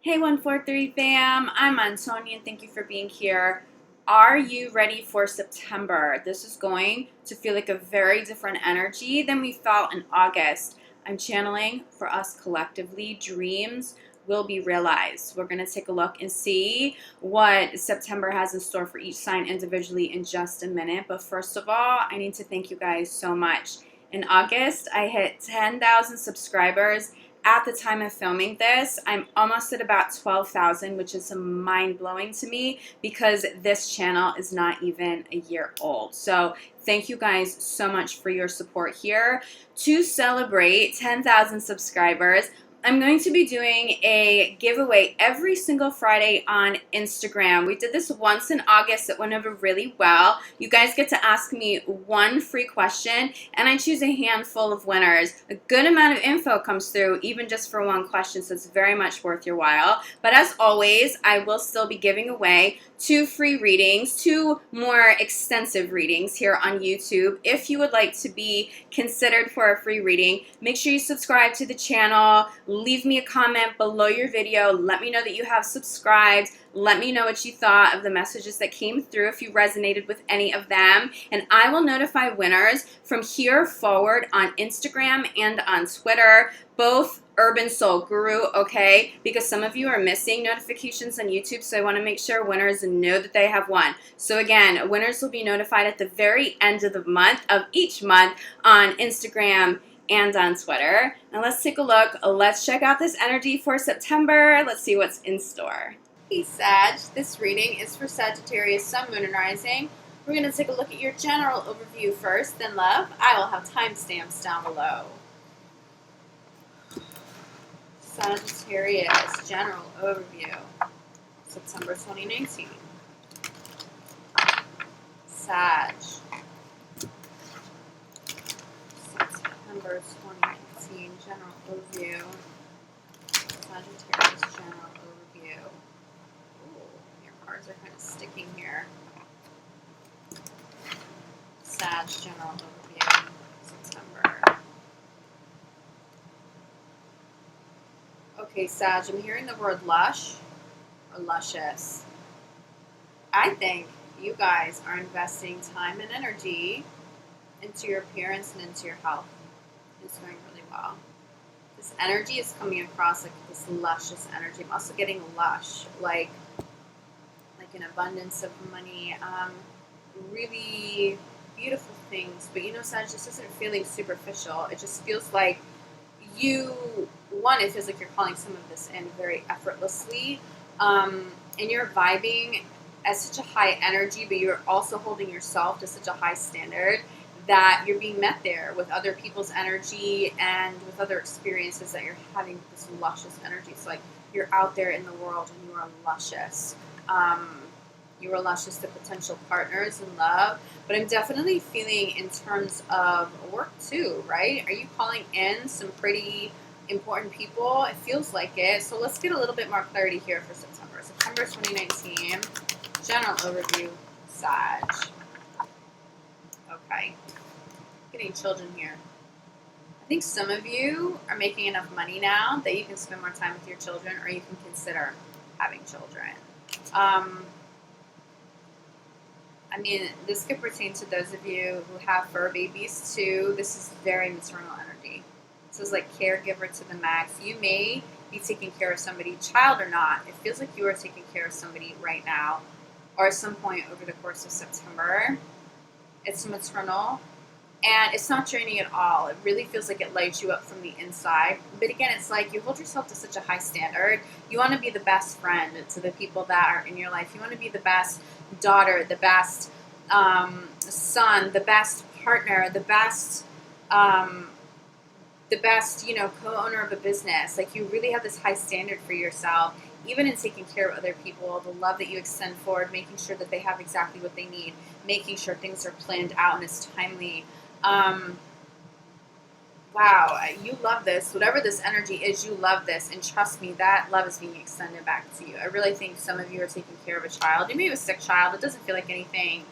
Hey 143 fam, I'm Antonia and thank you for being here. Are you ready for September? This is going to feel like a very different energy than we felt in August. I'm channeling for us collectively. Dreams will be realized. We're going to take a look and see what September has in store for each sign individually in just a minute. But first of all, I need to thank you guys so much. In August, I hit 10,000 subscribers. At the time of filming this, I'm almost at about 12,000, which is mind-blowing to me because this channel is not even a year old. So thank you guys so much for your support here. To celebrate 10,000 subscribers, I'm going to be doing a giveaway every single Friday on Instagram. We did this once in August. It went over really well. You guys get to ask me one free question, and I choose a handful of winners. A good amount of info comes through, even just for one question, so it's very much worth your while. But as always, I will still be giving away 2 free readings, 2 more extensive readings here on YouTube. If you would like to be considered for a free reading, make sure you subscribe to the channel. Leave me a comment below your video. Let me know that you have subscribed. Let me know what you thought of the messages that came through, if you resonated with any of them. And I will notify winners from here forward on Instagram and on Twitter, both Urban Soul Guru, okay? Because some of you are missing notifications on YouTube, so I want to make sure winners know that they have won. So again, winners will be notified at the very end of the month, of each month, on Instagram and on Twitter. Now let's take a look. Let's check out this energy for September. Let's see what's in store. Hey Sag, this reading is for Sagittarius, Sun, Moon, and Rising. We're going to take a look at your general overview first, then love. I will have timestamps down below. Sagittarius, general overview, September 2019. Sag, September 2019, general overview, Sagittarius, general overview. Ooh, your cards are kind of sticking here. Sag, general overview, September. Okay, Sag, I'm hearing the word lush or luscious. I think you guys are investing time and energy into your appearance and into your health. It's going really well. This energy is coming across like this luscious energy. I'm also getting lush, like an abundance of money, really beautiful things. But you know, Sag, this isn't feeling superficial. It just feels like it feels like you're calling some of this in very effortlessly, and you're vibing at such a high energy, but you're also holding yourself to such a high standard that you're being met there with other people's energy and with other experiences that you're having this luscious energy. So like you're out there in the world and you are luscious. You are luscious to potential partners in love, but I'm definitely feeling in terms of work too, right? Are you calling in some pretty important people? It feels like it. So let's get a little bit more clarity here for September. September 2019, general overview, Sag. Okay. Getting children here. I think some of you are making enough money now that you can spend more time with your children, or you can consider having children. I mean, this could pertain to those of you who have fur babies too. This is very maternal energy. This is like caregiver to the max. You may be taking care of somebody, child or not. It feels like you are taking care of somebody right now or at some point over the course of September. It's maternal, and it's not draining at all. It really feels like it lights you up from the inside. But again, it's like you hold yourself to such a high standard. You want to be the best friend to the people that are in your life. You want to be the best daughter, the best son, the best partner, the best, co-owner of a business. Like you really have this high standard for yourself, even in taking care of other people, the love that you extend forward, making sure that they have exactly what they need, making sure things are planned out and it's timely. Wow, you love this. Whatever this energy is, you love this. And trust me, that love is being extended back to you. I really think some of you are taking care of a child. You may have a sick child. It doesn't feel like anything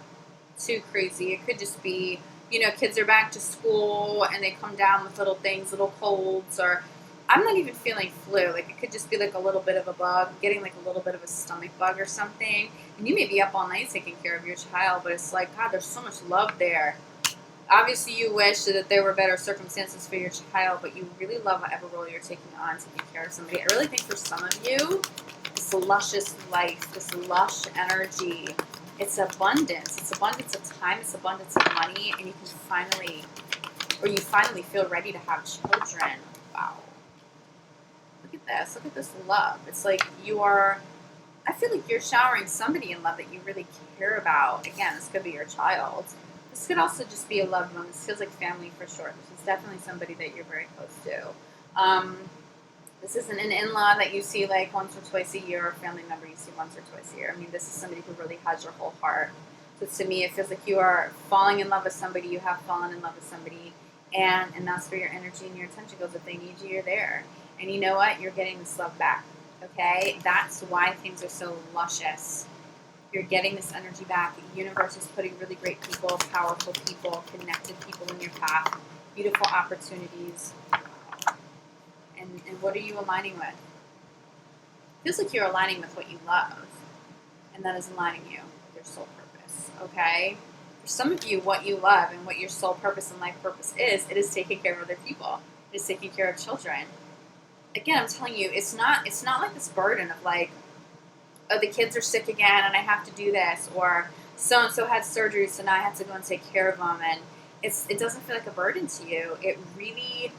too crazy. It could just be, kids are back to school and they come down with little things, little colds, or I'm not even feeling flu. Like, it could just be like a little bit of a bug, getting like a little bit of a stomach bug or something. And you may be up all night taking care of your child, but it's like, God, there's so much love there. Obviously, you wish that there were better circumstances for your child, but you really love whatever role you're taking on, taking care of somebody. I really think for some of you, this luscious life, this lush energy, it's abundance. It's abundance of time, it's abundance of money, and you finally feel ready to have children. Wow. Look at this. Look at this love. It's like I feel like you're showering somebody in love that you really care about. Again, this could be your child. This could also just be a loved one. This feels like family for sure. This is definitely somebody that you're very close to. This isn't an in-law that you see like once or twice a year, or a family member you see once or twice a year. I mean, this is somebody who really has your whole heart. So to me, it feels like you are falling in love with somebody. You have fallen in love with somebody. And that's where your energy and your attention goes. If they need you, you're there. And you know what? You're getting this love back. Okay? That's why things are so luscious. You're getting this energy back. The universe is putting really great people, powerful people, connected people in your path, beautiful opportunities. And what are you aligning with? It feels like you're aligning with what you love, and that is aligning you with your soul purpose, okay? For some of you, what you love and what your soul purpose and life purpose is, it is taking care of other people. It is taking care of children. Again, I'm telling you, it's not like this burden of like, oh, the kids are sick again and I have to do this, or so-and-so had surgery, so now I have to go and take care of them, and it doesn't feel like a burden to you. It really,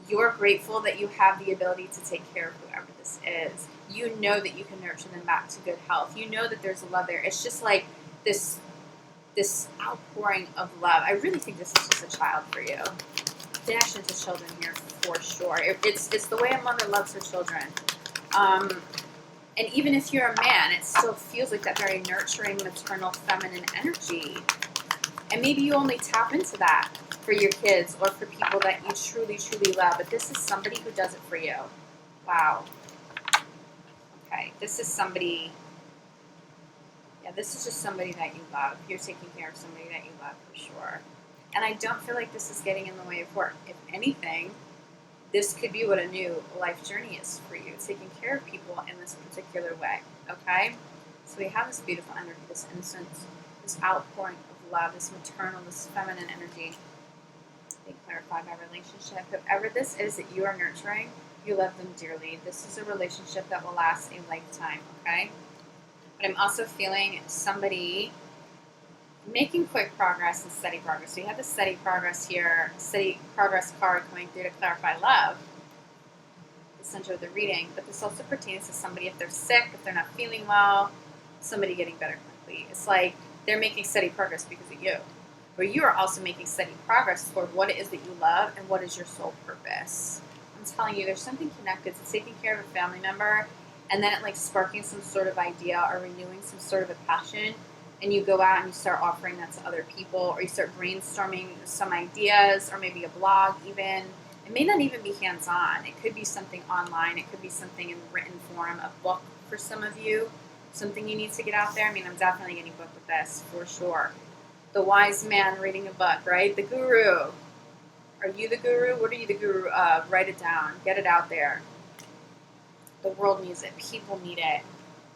you're grateful that you have the ability to take care of whoever this is. You know that you can nurture them back to good health. You know that there's a love there. It's just like this outpouring of love. I really think this is just a child for you. Connection to children here for sure. It's the way a mother loves her children. And even if you're a man, it still feels like that very nurturing, maternal, feminine energy. And maybe you only tap into that for your kids or for people that you truly, truly love. But this is somebody who does it for you. Wow. Okay, this is somebody, this is just somebody that you love. You're taking care of somebody that you love for sure. And I don't feel like this is getting in the way of work. If anything, this could be what a new life journey is for you, taking care of people in this particular way, okay? So we have this beautiful energy, this innocence, this outpouring of love, this maternal, this feminine energy being clarified by relationship. Whoever this is that you are nurturing, you love them dearly. This is a relationship that will last a lifetime, okay? But I'm also feeling somebody making quick progress and steady progress. So you have the steady progress here, steady progress card coming through to clarify love, the center of the reading. But this also pertains to somebody if they're sick, if they're not feeling well, somebody getting better quickly. It's like they're making steady progress because of you. But you are also making steady progress toward what it is that you love and what is your soul purpose. I'm telling you, there's something connected to taking care of a family member and then it like sparking some sort of idea or renewing some sort of a passion. And you go out and you start offering that to other people, or you start brainstorming some ideas, or maybe a blog even. It may not even be hands-on. It could be something online. It could be something in written form, a book for some of you, something you need to get out there. I mean, I'm definitely getting booked with this for sure. The wise man reading a book, right? The guru. Are you the guru? What are you the guru of? Write it down. Get it out there. The world needs it. People need it.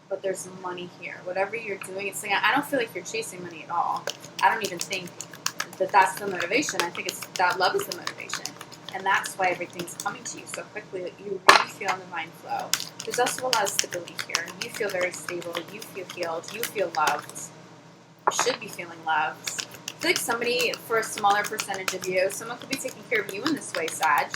But there's money here. Whatever you're doing, it's like, I don't feel like you're chasing money at all. I don't even think that that's the motivation. I think it's that love is the motivation. And that's why everything's coming to you so quickly that you really feel in divine flow. There's also a lot of stability here. You feel very stable. You feel healed. You feel loved. You should be feeling loved. I feel like somebody, for a smaller percentage of you, someone could be taking care of you in this way, Sag.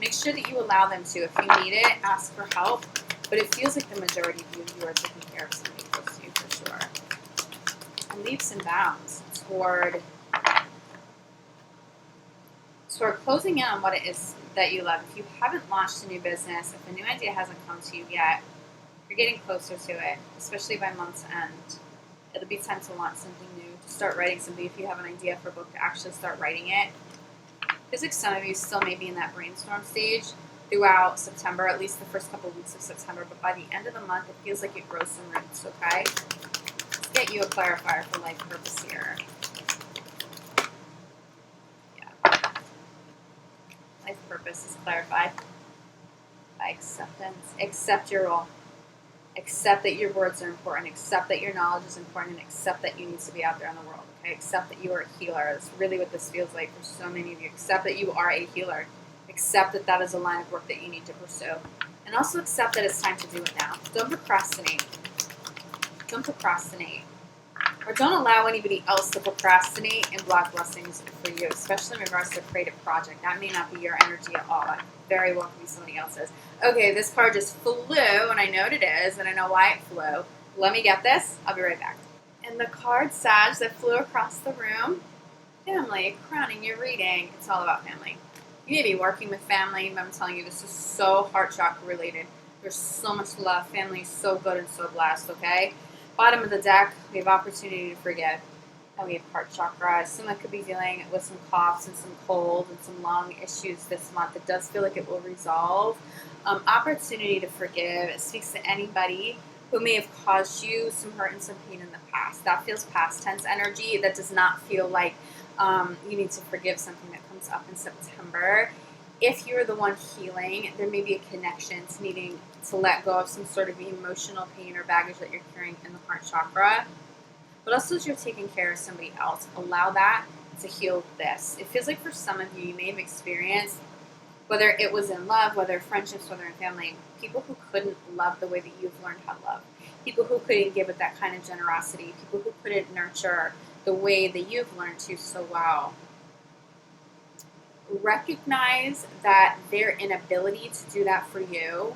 Make sure that you allow them to. If you need it, ask for help. But it feels like the majority of you are taking care of somebody close to you for sure. And leaps and bounds toward closing in on what it is that you love. If you haven't launched a new business, if a new idea hasn't come to you yet, you're getting closer to it, especially by month's end. It'll be time to launch something new, to start writing something. If you have an idea for a book, to actually start writing it. Feels like some of you still may be in that brainstorm stage throughout September, at least the first couple of weeks of September, but by the end of the month, it feels like it grows some roots, okay? Let's get you a clarifier for life purpose here. Yeah. Life purpose this is clarified by acceptance. Accept your role. Accept that your words are important. Accept that your knowledge is important. And accept that you need to be out there in the world. Okay? Accept that you are a healer. That's really what this feels like for so many of you. Accept that you are a healer. Accept that that is a line of work that you need to pursue. And also accept that it's time to do it now. Don't procrastinate. Don't procrastinate. Or don't allow anybody else to procrastinate and block blessings for you, especially in regards to a creative project. That may not be your energy at all. That very well could be somebody else's. Okay, this card just flew, and I know what it is, and I know why it flew. Let me get this. I'll be right back. And the card, Sag, that flew across the room, family, crowning your reading. It's all about family. You may be working with family, but I'm telling you, this is so heart chakra related. There's so much love. Family is so good and so blessed, okay? Bottom of the deck, we have opportunity to forgive. And we have heart chakra. Someone could be dealing with some coughs and some colds and some lung issues this month. It does feel like it will resolve. Opportunity to forgive. It speaks to anybody who may have caused you some hurt and some pain in the past. That feels past tense energy. That does not feel like you need to forgive something that comes up in September. If you're the one healing, there may be a connection to needing to let go of some sort of emotional pain or baggage that you're carrying in the heart chakra. But also as you're taking care of somebody else, allow that to heal this. It feels like for some of you, you may have experienced, whether it was in love, whether friendships, whether in family, people who couldn't love the way that you've learned how to love. People who couldn't give with that kind of generosity. People who couldn't nurture the way that you've learned to so well. Recognize that their inability to do that for you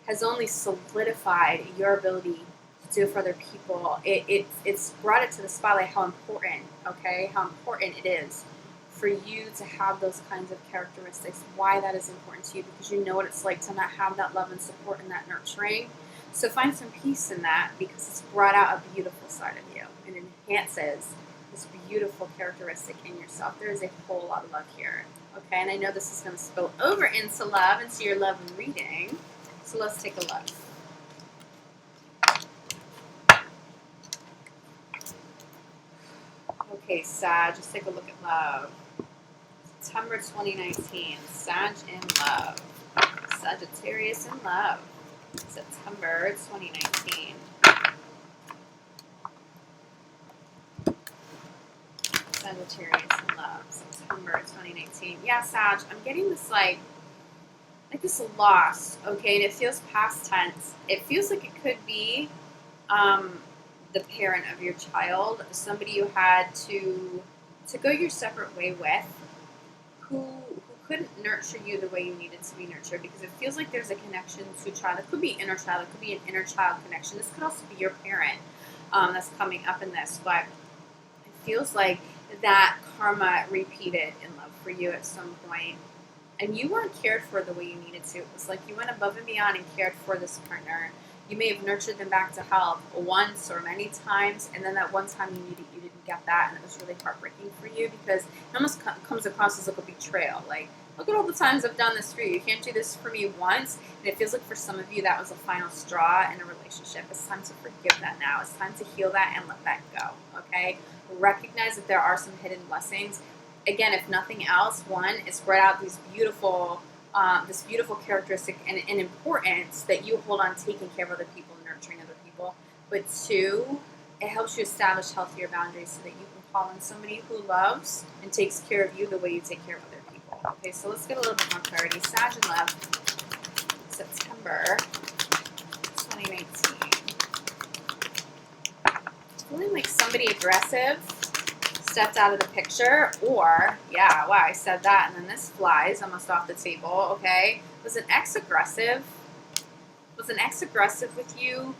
has only solidified your ability to do it for other people. It's brought it to the spotlight how important, okay, how important it is for you to have those kinds of characteristics, why that is important to you, because you know what it's like to not have that love and support and that nurturing. So find some peace in that, because it's brought out a beautiful side of you and enhances this beautiful characteristic in yourself. There is a whole lot of love here. Okay, and I know this is going to spill over into love, into your love reading. So let's take a look. Okay, Sag, just take a look at love. September 2019, Sag in love. Sagittarius in love. September 2019. Sagittarius in love. September 2019. Yeah, Sag, I'm getting this like this loss, okay, and it feels past tense. It feels like it could be the parent of your child, somebody you had to go your separate way with, who couldn't nurture you the way you needed to be nurtured, because it feels like there's a connection to a child. It could be inner child. It could be an inner child connection. This could also be your parent that's coming up in this, but it feels like that karma repeated in love for you at some point, and you weren't cared for the way you needed to. It was like you went above and beyond and cared for this partner. You may have nurtured them back to health once or many times, and then that one time you needed, you didn't get that, and it was really heartbreaking for you, because it almost comes across as like a betrayal. Like, look at all the times I've done this for you. You can't do this for me once. And it feels like for some of you that was the final straw in a relationship. It's time to forgive that now. It's time to heal that and let that go, okay? Recognize that there are some hidden blessings. Again, if nothing else, one, is spread out these beautiful this beautiful characteristic and importance that you hold on taking care of other people and nurturing other people. But two, it helps you establish healthier boundaries so that you can call on somebody who loves and takes care of you the way you take care of other people. Okay, so let's get a little bit more clarity. Sag in love, September 2019. Feeling like somebody aggressive stepped out of the picture, or, yeah, wow, I said that, and then this flies almost off the table, okay? Was an ex aggressive with you,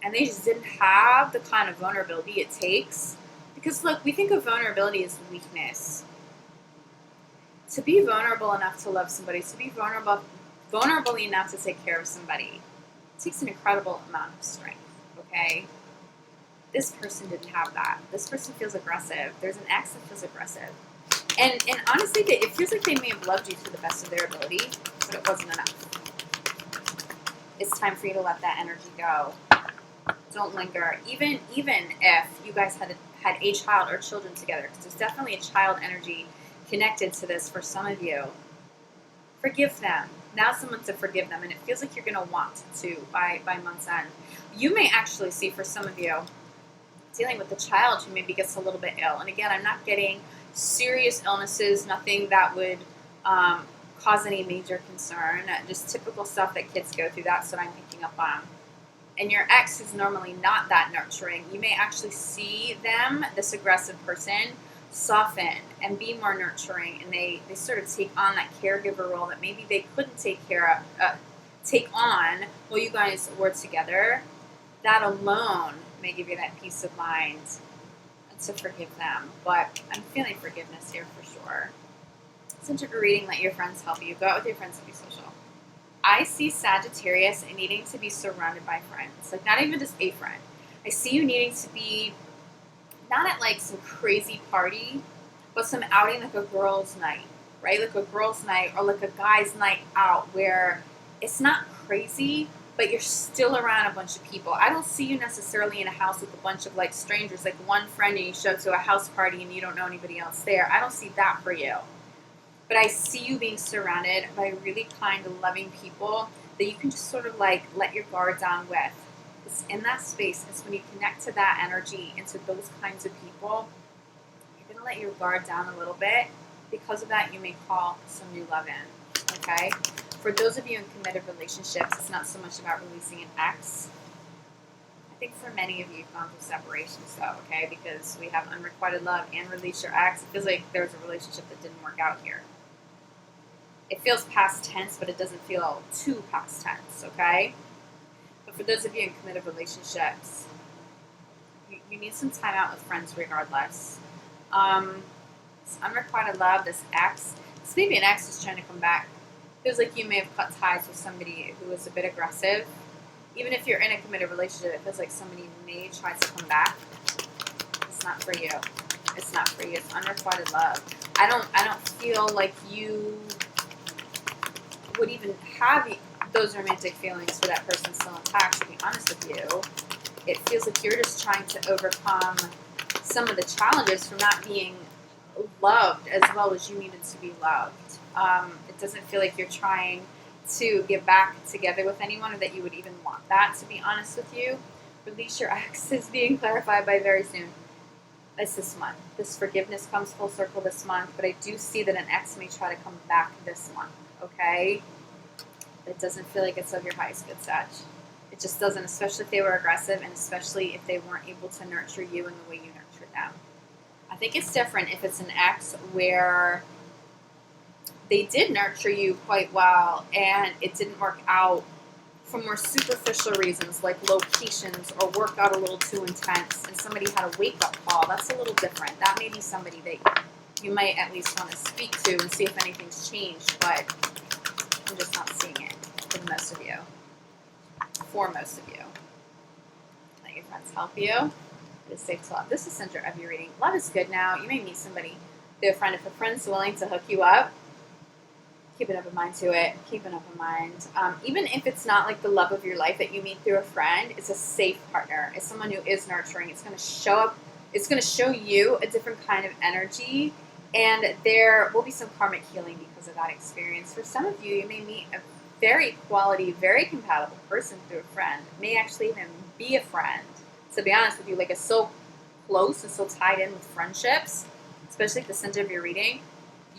and they just didn't have the kind of vulnerability it takes? Because, look, we think of vulnerability as weakness. To be vulnerable enough to love somebody, to be vulnerable enough to take care of somebody, it takes an incredible amount of strength, okay? This person didn't have that. This person feels aggressive. There's an ex that feels aggressive. And honestly, it feels like they may have loved you to the best of their ability, but it wasn't enough. It's time for you to let that energy go. Don't linger. Even if you guys had a child or children together, because there's definitely a child energy connected to this for some of you. Forgive them. Now someone to forgive them, and it feels like you're going to want to by month's end. You may actually see, for some of you, dealing with a child who maybe gets a little bit ill. And again, I'm not getting serious illnesses, nothing that would cause any major concern, just typical stuff that kids go through. That's what I'm picking up on. And your ex, who's normally not that nurturing, you may actually see them, this aggressive person, soften and be more nurturing, and they sort of take on that caregiver role that maybe they couldn't take on while you guys were together. That alone may give you that peace of mind to forgive them. But I'm feeling forgiveness here for sure. Since you're reading, let your friends help you. Go out with your friends and be social. I see Sagittarius needing to be surrounded by friends. Like, not even just a friend. I see you needing to be not at like some crazy party, but some outing, like a girls' night, right? Like a girls' night or like a guy's night out where it's not crazy, but you're still around a bunch of people. I don't see you necessarily in a house with a bunch of like strangers, like one friend and you show up to a house party and you don't know anybody else there. I don't see that for you. But I see you being surrounded by really kind, loving people that you can just sort of like let your guard down with. It's in that space. It's when you connect to that energy and to those kinds of people, you're going to let your guard down a little bit. Because of that, you may call some new love in, okay? For those of you in committed relationships, it's not so much about releasing an ex. I think for many of you, you've gone through separations, though, okay? Because we have unrequited love and release your ex. It feels like there's a relationship that didn't work out here. It feels past tense, but it doesn't feel too past tense, okay? But for those of you in committed relationships, you need some time out with friends regardless. This unrequited love, this ex, this maybe an ex is trying to come back. Feels like you may have cut ties with somebody who was a bit aggressive. Even if you're in a committed relationship, it feels like somebody may try to come back. It's not for you. It's not for you. It's unrequited love. I don't feel like you would even have those romantic feelings for that person still intact, to be honest with you. It feels like you're just trying to overcome some of the challenges from not being loved as well as you needed to be loved. It doesn't feel like you're trying to get back together with anyone or that you would even want that, to be honest with you. Release your ex is being clarified by very soon. It's this month. This forgiveness comes full circle this month, but I do see that an ex may try to come back this month. Okay? It doesn't feel like it's of your highest good, Sag. It just doesn't, especially if they were aggressive and especially if they weren't able to nurture you in the way you nurtured them. I think it's different if it's an ex where they did nurture you quite well and it didn't work out for more superficial reasons like locations or work out a little too intense and somebody had a wake-up call. That's a little different. That may be somebody that you might at least want to speak to and see if anything's changed, but I'm just not seeing it for most of you. For most of you. Let your friends help you. It is safe to love. This is the center of your reading. Love is good now. You may meet somebody through a friend. If a friend's willing to hook you up, keep an open mind to it. Keep an open mind. Even if it's not like the love of your life that you meet through a friend, it's a safe partner. It's someone who is nurturing. It's going to show up. It's going to show you a different kind of energy. And there will be some karmic healing because of that experience. For some of you, you may meet a very quality, very compatible person through a friend. It may actually even be a friend. To be honest with you, like it's so close and so tied in with friendships, especially at the center of your reading,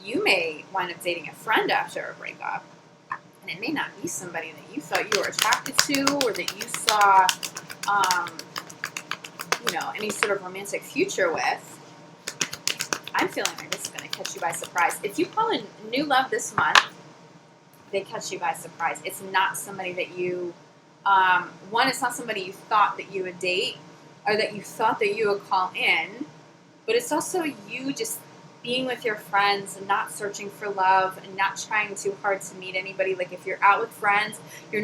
you may wind up dating a friend after a breakup. And it may not be somebody that you thought you were attracted to or that you saw, any sort of romantic future with. I'm feeling like this is going to catch you by surprise. If you call in new love this month, they catch you by surprise. It's not somebody that you, it's not somebody you thought that you would date or that you thought that you would call in, but it's also you just being with your friends and not searching for love and not trying too hard to meet anybody. Like if you're out with friends, you're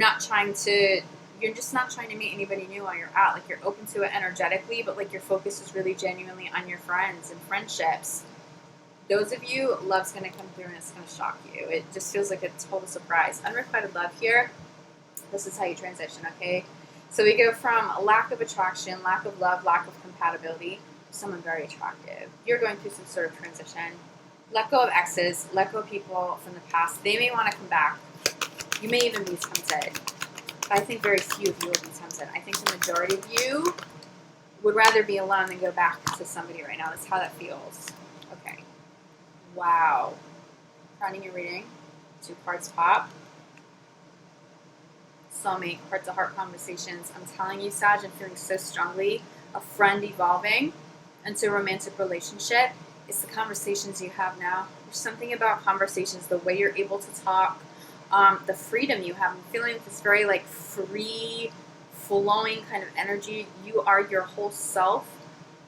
just not trying to meet anybody new while you're out. Like you're open to it energetically, but like your focus is really genuinely on your friends and friendships. Those of you, love's going to come through and it's going to shock you. It just feels like a total surprise. Unrequited love here, this is how you transition, okay? So we go from a lack of attraction, lack of love, lack of compatibility, to someone very attractive. You're going through some sort of transition. Let go of exes. Let go of people from the past. They may want to come back. You may even be tempted. But I think very few of you will be tempted. I think the majority of you would rather be alone than go back to somebody right now. That's how that feels. Okay. Wow. Crowning your reading. 2 cards pop. Soulmate, heart-to-heart conversations. I'm telling you, Sag, I'm feeling so strongly. A friend evolving into a romantic relationship. It's the conversations you have now. There's something about conversations, the way you're able to talk, the freedom you have. I'm feeling this very like free, flowing kind of energy. You are your whole self.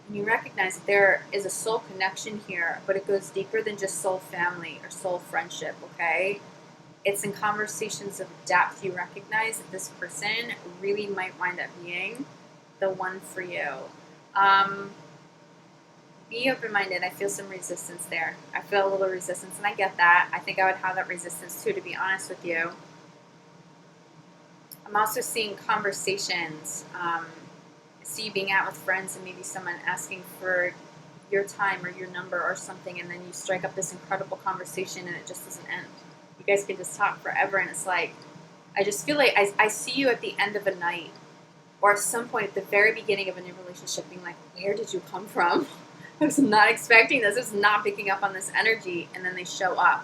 And you recognize that there is a soul connection here, but it goes deeper than just soul family or soul friendship, okay? It's in conversations of depth you recognize that this person really might wind up being the one for you. Be open-minded. I feel some resistance there. I feel a little resistance, and I get that. I think I would have that resistance too, to be honest with you. I'm also seeing conversations. I see you being out with friends and maybe someone asking for your time or your number or something, and then you strike up this incredible conversation and it just doesn't end. You guys can just talk forever, and it's like, I just feel like I see you at the end of a night or at some point at the very beginning of a new relationship being like, where did you come from? I was not expecting this. I was not picking up on this energy, and then they show up.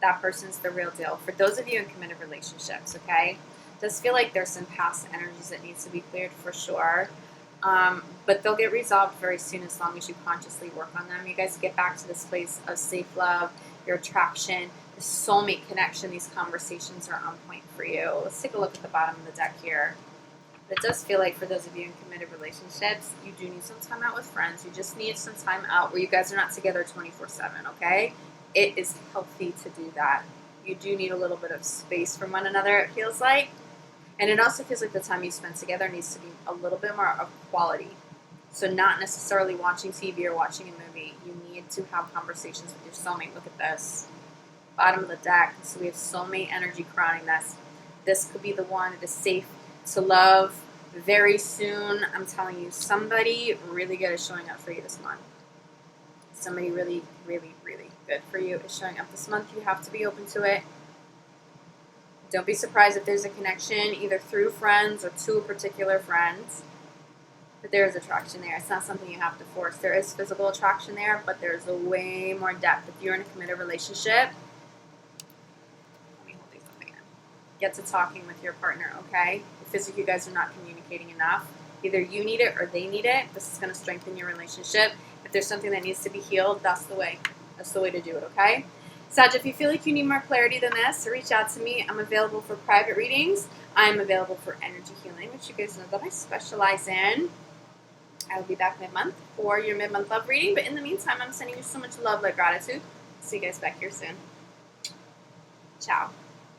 That person's the real deal. For those of you in committed relationships, okay? It does feel like there's some past energies that needs to be cleared for sure. But they'll get resolved very soon as long as you consciously work on them. You guys get back to this place of safe love, your attraction, the soulmate connection. These conversations are on point for you. Let's take a look at the bottom of the deck here. It does feel like for those of you in committed relationships, you do need some time out with friends. You just need some time out where you guys are not together 24/7, okay? It is healthy to do that. You do need a little bit of space from one another, it feels like. And it also feels like the time you spend together needs to be a little bit more of quality. So not necessarily watching TV or watching a movie. You need to have conversations with your soulmate. Look at this. Bottom of the deck. So we have soulmate energy crowning this. This could be the one. It is safe to love very soon. I'm telling you, somebody really good is showing up for you this month. Somebody really, really, really good for you is showing up this month. You have to be open to it. Don't be surprised if there's a connection either through friends or to a particular friend. But there is attraction there. It's not something you have to force. There is physical attraction there, but there's a way more depth. If you're in a committed relationship, let me hold these up again. Get to talking with your partner, okay? It feels like you guys are not communicating enough. Either you need it or they need it. This is going to strengthen your relationship. If there's something that needs to be healed, that's the way. That's the way to do it, okay? Sag, if you feel like you need more clarity than this, reach out to me. I'm available for private readings. I'm available for energy healing, which you guys know that I specialize in. I will be back mid-month for your mid-month love reading. But in the meantime, I'm sending you so much love, like gratitude. See you guys back here soon. Ciao.